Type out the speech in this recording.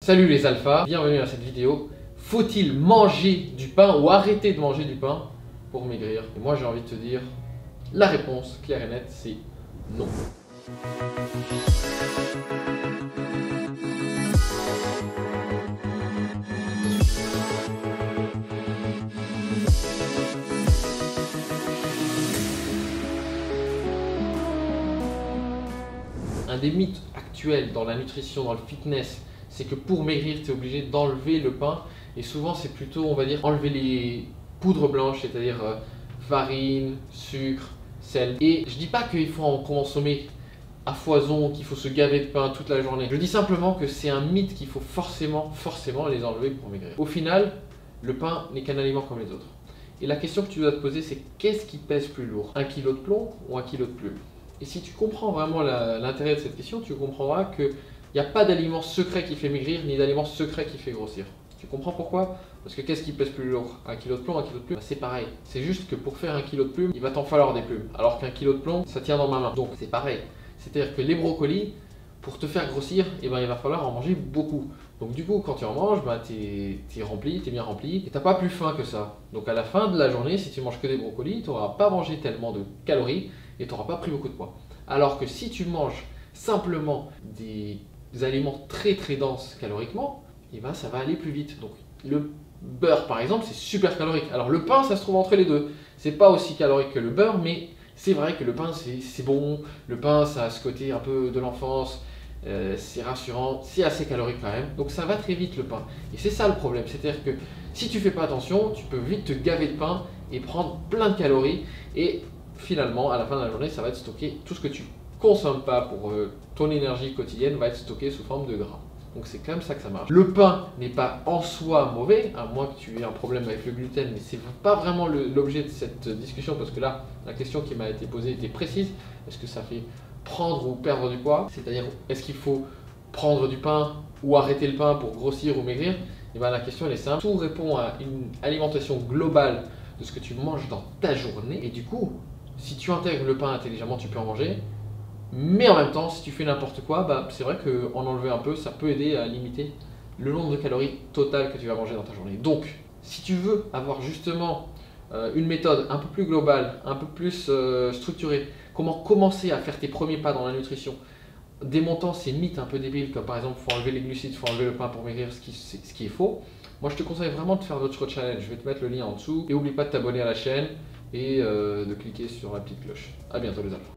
Salut les alphas, bienvenue à cette vidéo. Faut-il manger du pain ou arrêter de manger du pain pour maigrir? Et moi j'ai envie de te dire, la réponse claire et nette c'est non. Un des mythes actuels dans la nutrition, dans le fitness, c'est que pour maigrir, tu es obligé d'enlever le pain. Et souvent, c'est plutôt, on va dire, enlever les poudres blanches, c'est-à-dire farine, sucre, sel. Et je dis pas qu'il faut en consommer à foison, qu'il faut se gaver de pain toute la journée. Je dis simplement que c'est un mythe qu'il faut forcément les enlever pour maigrir. Au final, le pain n'est qu'un aliment comme les autres. Et la question que tu dois te poser, c'est qu'est-ce qui pèse plus lourd? 1 kg de plomb ou 1 kg de plume? Et si tu comprends vraiment l'intérêt de cette question, tu comprendras qu'il n'y a pas d'aliment secret qui fait maigrir, ni d'aliment secret qui fait grossir. Tu comprends pourquoi? Parce que qu'est-ce qui pèse plus lourd? 1 kg de plomb, 1 kg de plume? C'est pareil. C'est juste que pour faire 1 kg de plume, il va t'en falloir des plumes. Alors qu'un kilo de plomb, ça tient dans ma main. Donc c'est pareil. C'est-à-dire que les brocolis, pour te faire grossir, il va falloir en manger beaucoup. Donc du coup, quand tu en manges, tu es rempli, tu es bien rempli, et tu n'as pas plus faim que ça. Donc à la fin de la journée, si tu manges que des brocolis, tu n'auras pas mangé tellement de calories, et tu n'auras pas pris beaucoup de poids. Alors que si tu manges simplement des aliments très denses caloriquement, et ben ça va aller plus vite. Donc le beurre par exemple, c'est super calorique. Alors le pain, ça se trouve entre les deux. C'est pas aussi calorique que le beurre, mais c'est vrai que le pain c'est bon. Le pain, ça a ce côté un peu de l'enfance, c'est rassurant, c'est assez calorique quand même. Donc ça va très vite le pain. Et c'est ça le problème, c'est-à-dire que si tu fais pas attention, tu peux vite te gaver de pain et prendre plein de calories. Et finalement, à la fin de la journée, ça va être stocké. Tout ce que tu consommes pas pour ton énergie quotidienne va être stocké sous forme de gras. Donc c'est comme ça que ça marche. Le pain n'est pas en soi mauvais, à moins que tu aies un problème avec le gluten, mais c'est pas vraiment l'objet de cette discussion, parce que là, la question qui m'a été posée était précise. Est-ce que ça fait prendre ou perdre du poids? C'est-à-dire, est-ce qu'il faut prendre du pain ou arrêter le pain pour grossir ou maigrir? Et bien la question elle est simple. Tout répond à une alimentation globale de ce que tu manges dans ta journée. Et du coup, si tu intègres le pain intelligemment, tu peux en manger. Mais en même temps, si tu fais n'importe quoi, c'est vrai qu'en enlever un peu, ça peut aider à limiter le nombre de calories totales que tu vas manger dans ta journée. Donc, si tu veux avoir justement une méthode un peu plus globale, un peu plus structurée, comment commencer à faire tes premiers pas dans la nutrition, démontant ces mythes un peu débiles, comme par exemple, il faut enlever les glucides, il faut enlever le pain pour maigrir, ce qui est faux. Moi, je te conseille vraiment de faire d'autres challenges. Je vais te mettre le lien en dessous. Et n'oublie pas de t'abonner à la chaîne et de cliquer sur la petite cloche. A bientôt les alphas.